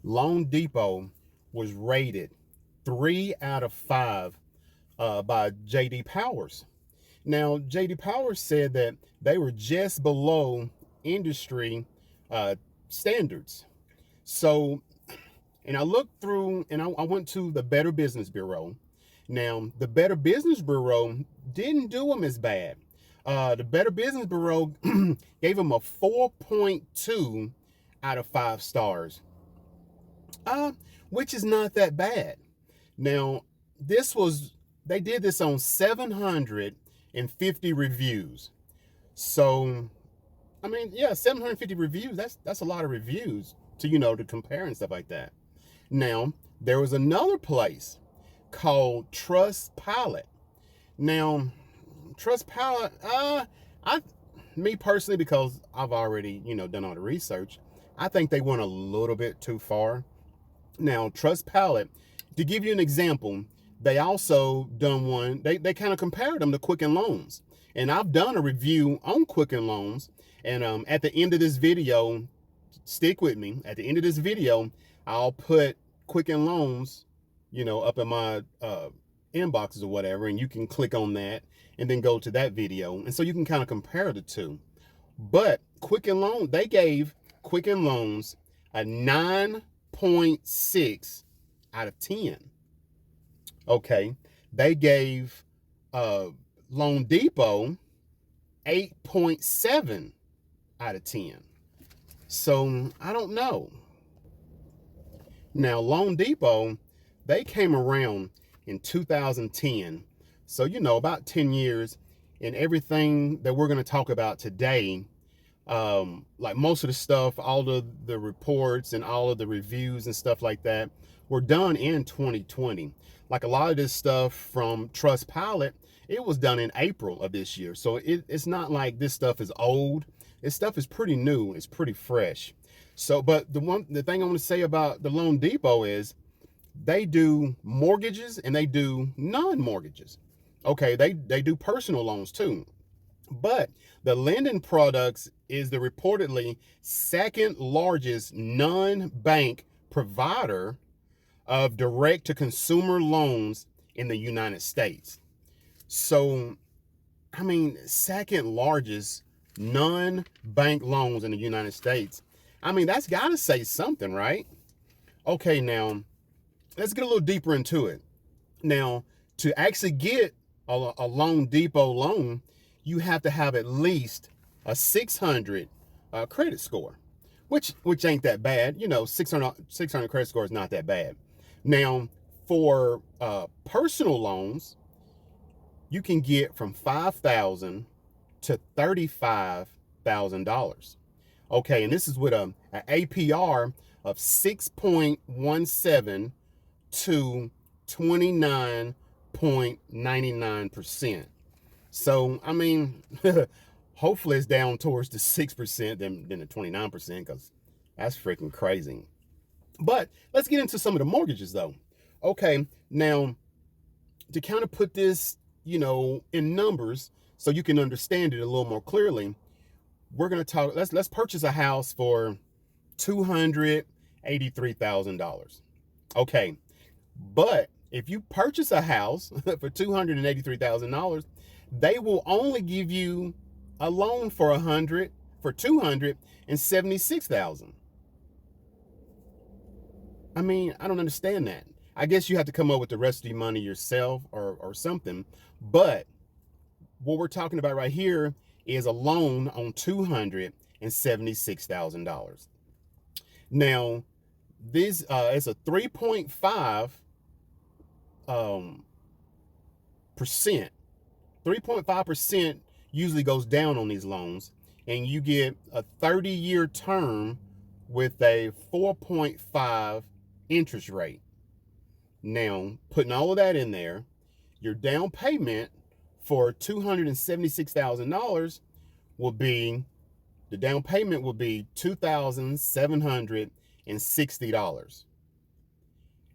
Loan Depot was rated 3 out of 5 by J.D. Powers. Now, J.D. Powers said that they were just below industry uh, standards. So, and I looked through and I went to the Better Business Bureau. Now, the Better Business Bureau didn't do them as bad. The Better Business Bureau gave them a 4.2 out of 5 stars, uh, which is not that bad. Now, they did this on 750 reviews. So, I mean, yeah, 750 reviews, that's a lot of reviews to compare and stuff like that. Now, there was another place called Trust Pilot. Now, Trust Pilot, I me personally, because I've already, done all the research, I think they went a little bit too far. Now, Trust Pilot, to give you an example, they also done one, they kind of compared them to Quicken Loans. And I've done a review on Quicken Loans. And at the end of this video, stick with me. At the end of this video, I'll put Quicken Loans, up in my inboxes or whatever, and you can click on that and then go to that video. And so you can kind of compare the two. But they gave Quicken Loans a 9.6 out of 10. Okay. They gave Loan Depot 8.7 out of 10. So I don't know. Now, Loan Depot, they came around in 2010. So, about 10 years. And everything that we're going to talk about today, like most of the stuff, all of the reports and all of the reviews and stuff like that were done in 2020. Like a lot of this stuff from Trustpilot, it was done in April of this year. So it's not like this stuff is old. This stuff is pretty new. It's pretty fresh. So, but the thing I want to say about the Loan Depot is they do mortgages and they do non-mortgages. Okay, they do personal loans too. But the lending products is the reportedly second largest non-bank provider of direct-to-consumer loans in the United States. So, I mean, second largest non-bank loans in the United States. I mean, that's got to say something, right? Okay, now, let's get a little deeper into it. Now, to actually get a Loan Depot loan, you have to have at least a 600 credit score, which ain't that bad. 600 credit score is not that bad. Now, for personal loans, you can get from $5,000 to $35,000. Okay, and this is with an APR of 6.17 to 29.99%. So, I mean, hopefully it's down towards the 6% than the 29%, because that's freaking crazy. But let's get into some of the mortgages though. Okay, now to kind of put this, in numbers so you can understand it a little more clearly, we're going to talk, let's purchase a house for $283,000. Okay, but if you purchase a house for $283,000, they will only give you a loan for $276,000. I mean, I don't understand that. I guess you have to come up with the rest of the money yourself or something. But what we're talking about right here is a loan on $276,000. Now, this is a 3.5 percent. 3.5% usually goes down on these loans, and you get a 30-year term with a 4.5 interest rate. Now, putting all of that in there, your down payment for $276,000 will be, the down payment will be $2,760.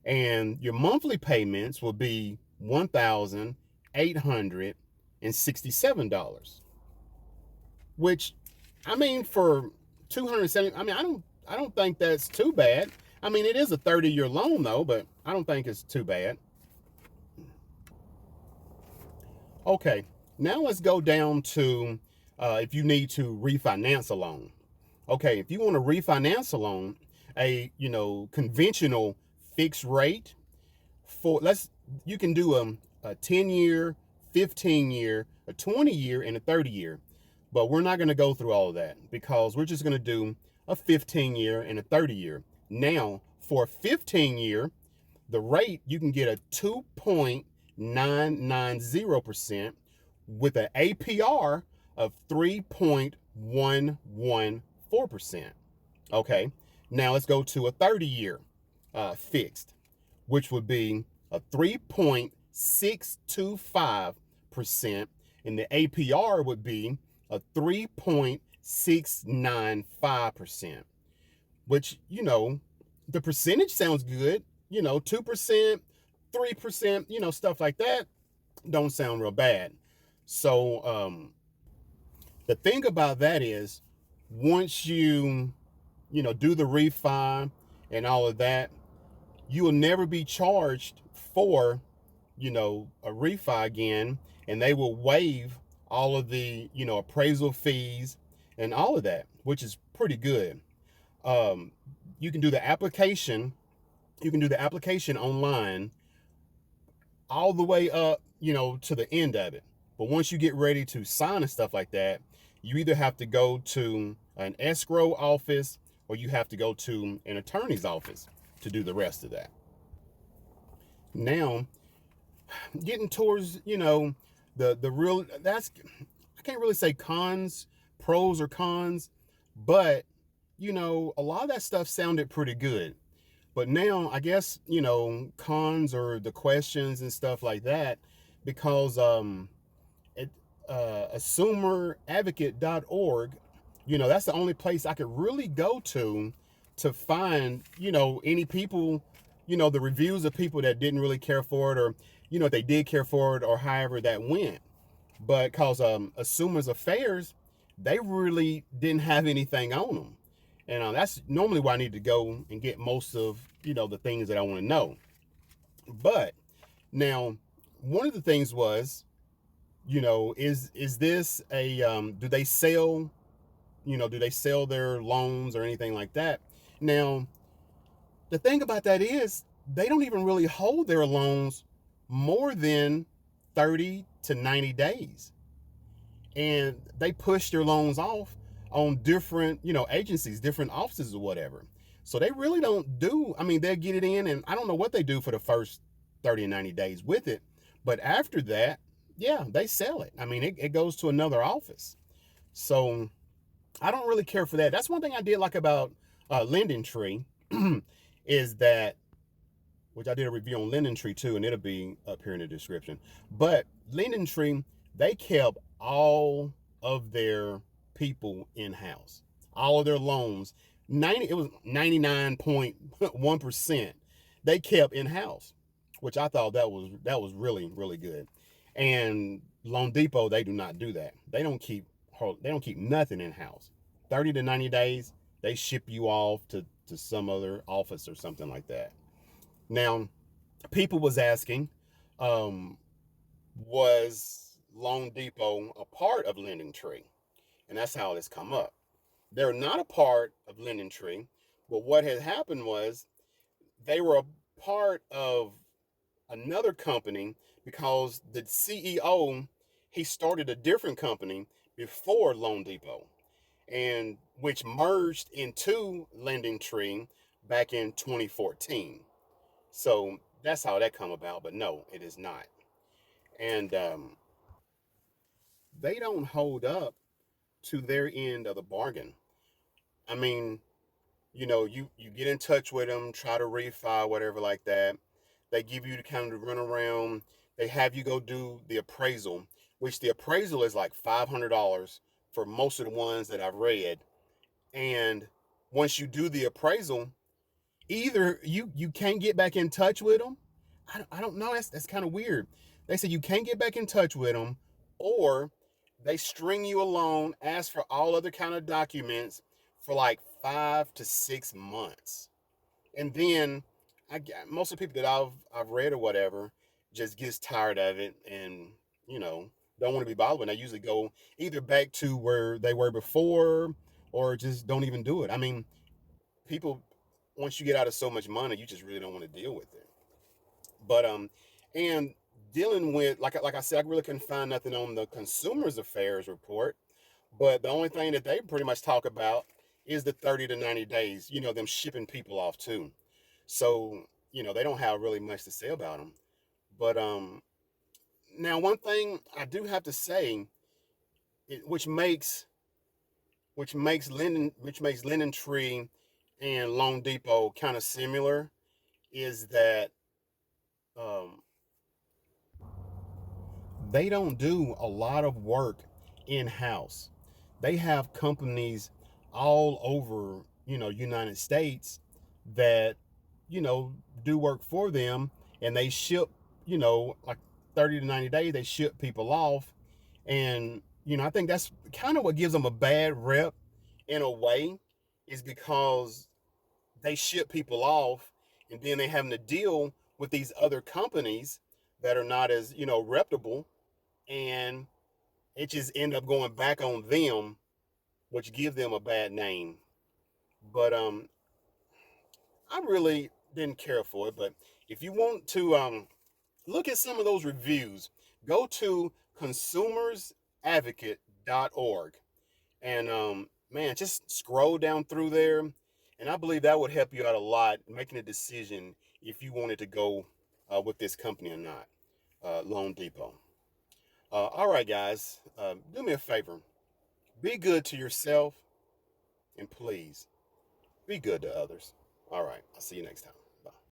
And your monthly payments will be $1,867. Which, I mean, for 270, I mean, I don't think that's too bad. I mean, it is a 30-year loan though, but I don't think it's too bad. Okay, now let's go down to if you need to refinance a loan. Okay, if you want to refinance a loan, a conventional fixed rate for let's you can do a 10-year, 15-year, a 20-year, and a 30-year. But we're not going to go through all of that because we're just going to do a 15-year and a 30-year. Now, for a 15-year, the rate you can get a 2.990% with an APR of 3.114%. Okay, now let's go to a 30-year fixed, which would be a 3.625%, and the APR would be a 3.695%, which, the percentage sounds good, 2%, 3%, stuff like that don't sound real bad. So, the thing about that is once do the refi and all of that, you will never be charged for, a refi again, and they will waive all of the, appraisal fees and all of that, which is pretty good. Um, you can do the application. You can do the application online all the way up, to the end of it. But once you get ready to sign and stuff like that, you either have to go to an escrow office or you have to go to an attorney's office to do the rest of that. Now, getting towards, the real that's I can't really say cons, pros or cons, but a lot of that stuff sounded pretty good. But now I guess, cons or the questions and stuff like that, because it assumeradvocate.org, that's the only place I could really go to find, any people, the reviews of people that didn't really care for it, or, if they did care for it, or however that went. But because Assumers Affairs, they really didn't have anything on them. And that's normally where I need to go and get most of, the things that I want to know. But now, one of the things was, is this a do they sell their loans or anything like that? Now, the thing about that is they don't even really hold their loans more than 30 to 90 days. And they push their loans off on different, agencies, different offices or whatever. So they really don't do, I mean, they'll get it in, and I don't know what they do for the first 30 and 90 days with it. But after that, yeah, they sell it. I mean, it goes to another office. So I don't really care for that. That's one thing I did like about Lending Tree is that, which I did a review on Lending Tree too, and it'll be up here in the description. But Lending Tree, they kept all of their people in house, all of their loans. It was 99.1%. They kept in house, which I thought that was really really good. And Loan Depot, they do not do that. They don't keep nothing in house. 30 to 90 days, they ship you off to some other office or something like that. Now, people was asking, um, was Loan Depot a part of Lending Tree? And that's how this come up. They're not a part of Lending Tree, but what had happened was they were a part of another company because the CEO, he started a different company before Loan Depot, and which merged into Lending Tree back in 2014. So that's how that come about. But no, it is not. And they don't hold up to their end of the bargain. I mean, you get in touch with them, try to refi, whatever like that. They give you the kind of run around. They have you go do the appraisal, which the appraisal is like $500 for most of the ones that I've read. And once you do the appraisal, either you can't get back in touch with them. I don't know. That's kind of weird. They said you can't get back in touch with them, or they string you along, ask for all other kind of documents for like 5 to 6 months. And then most of the people that I've read or whatever just gets tired of it, and you know don't want to be bothered. And they usually go either back to where they were before, or just don't even do it. I mean, people, once you get out of so much money, you just really don't want to deal with it. But and dealing with, like I said, I really couldn't find nothing on the Consumers Affairs report. But the only thing that they pretty much talk about is the 30 to 90 days. You know, them shipping people off too. So they don't have really much to say about them. But now one thing I do have to say, which makes Linden Tree and Loan Depot kind of similar, is that um, they don't do a lot of work in house. They have companies all over, United States that, you know, do work for them, and they ship, like 30 to 90 days, they ship people off. And, I think that's kind of what gives them a bad rep in a way, is because they ship people off, and then they having to deal with these other companies that are not as, reputable, and it just end up going back on them, which give them a bad name. But I really didn't care for it. But if you want to look at some of those reviews, go to consumersadvocate.org, and man, just scroll down through there, and I believe that would help you out a lot making a decision if you wanted to go with this company or not, Loan Depot. All right, guys, do me a favor. Be good to yourself, and please be good to others. All right, I'll see you next time.